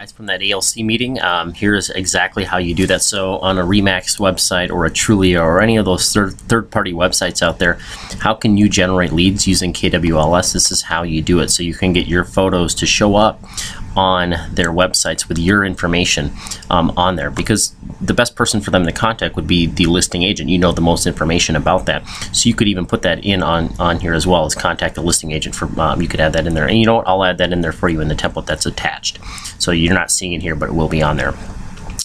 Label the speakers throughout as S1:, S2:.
S1: Guys, from that ALC meeting, here's exactly how you do that. So on a Remax website or a Trulia or any of those third-party websites out there, how can you generate leads using KWLS? This is how you do it. So you can get your photos to show up on their websites with your information on there, because the best person for them to contact would be the listing agent. You know the most information about that, so you could even put that in on here as well as contact the listing agent. For you could add that in there, and you know what, I'll add that in there for you in the template that's attached, so you're not seeing it here, but it will be on there.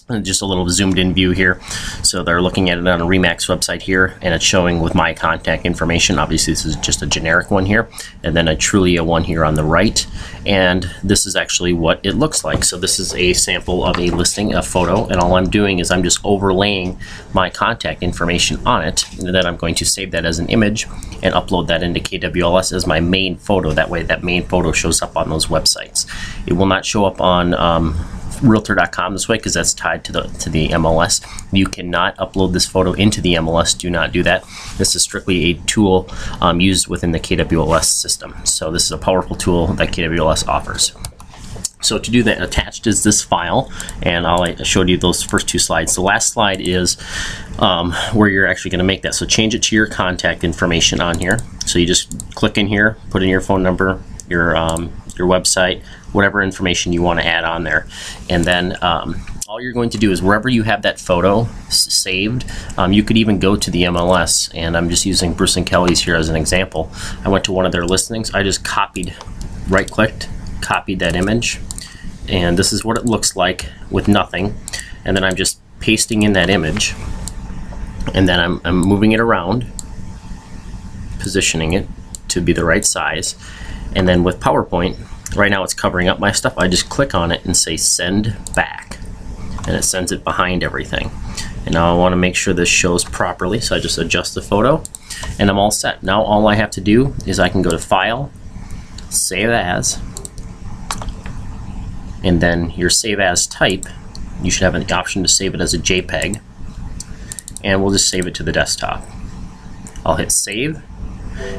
S1: And just a little zoomed in view here, so they're looking at it on a Remax website here, and it's showing with my contact information. Obviously this is just a generic one here, and then a Trulia one here on the right, and this is actually what it looks like. So this is a sample of a listing, a photo, and all I'm doing is I'm just overlaying my contact information on it, and then I'm going to save that as an image and upload that into KWLS as my main photo. That way that main photo shows up on those websites. It will not show up on Realtor.com this way because that's tied to the MLS. You cannot upload this photo into the MLS. Do not do that. This is strictly a tool used within the KWLS system. So this is a powerful tool that KWLS offers. So to do that, attached is this file, and I showed you those first two slides. The last slide is where you're actually going to make that. So change it to your contact information on here. So you just click in here, put in your phone number, your website, whatever information you want to add on there, and then all you're going to do is wherever you have that photo saved, you could even go to the MLS, and I'm just using Bruce and Kelly's here as an example. I went to one of their listings, I just copied, right-clicked, copied that image, and this is what it looks like with nothing, and then I'm just pasting in that image, and then I'm moving it around, positioning it to be the right size, and then with PowerPoint, right now it's covering up my stuff, I just click on it and say send back, and it sends it behind everything. And now I want to make sure this shows properly, so I just adjust the photo and I'm all set. Now all I have to do is I can go to File, Save As, and then your Save As type, you should have an option to save it as a JPEG, and we'll just save it to the desktop. I'll hit Save.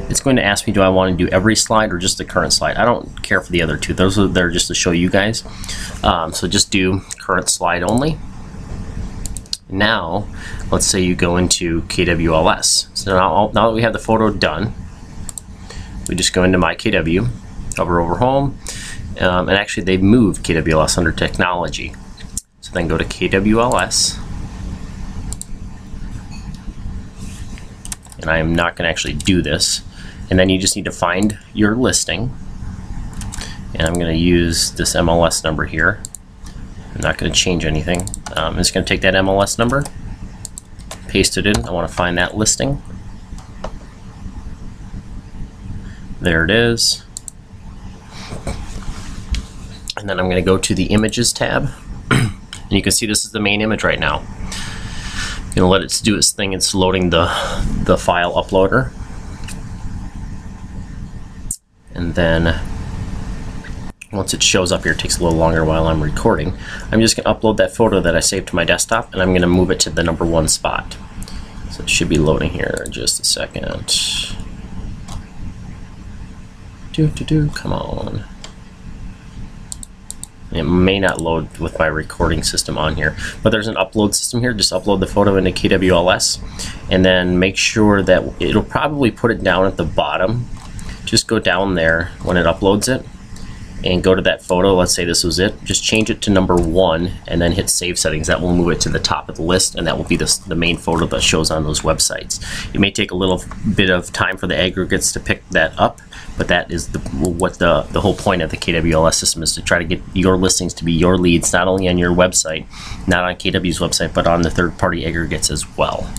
S1: It's going to ask me, do I want to do every slide or just the current slide? I don't care for the other two. Those are there just to show you guys. So just do current slide only. Now, let's say you go into KWLS. So now that we have the photo done, we just go into My KW, hover over Home, and actually they've moved KWLS under Technology. So then go to KWLS. And I am not going to actually do this, and then you just need to find your listing, and I'm going to use this MLS number here. I'm not going to change anything. I'm just going to take that MLS number, paste it in. I want to find that listing. There it is, and then I'm going to go to the Images tab, and you can see this is the main image right now. Gonna let it do its thing. It's loading the file uploader, and then once it shows up here, it takes a little longer while I'm recording. I'm just gonna upload that photo that I saved to my desktop, and I'm gonna move it to the #1 spot. So it should be loading here in just a second. Come on. It may not load with my recording system on here, but there's an upload system here. Just upload the photo into KWLS, and then make sure that it'll probably put it down at the bottom. Just go down there when it uploads it and go to that photo. Let's say this was it. Just change it to #1 and then hit Save Settings. That will move it to the top of the list, and that will be the main photo that shows on those websites. It may take a little bit of time for the aggregates to pick that up, but that is what the whole point of the KWLS system is, to try to get your listings to be your leads, not only on your website, not on KW's website, but on the third-party aggregates as well.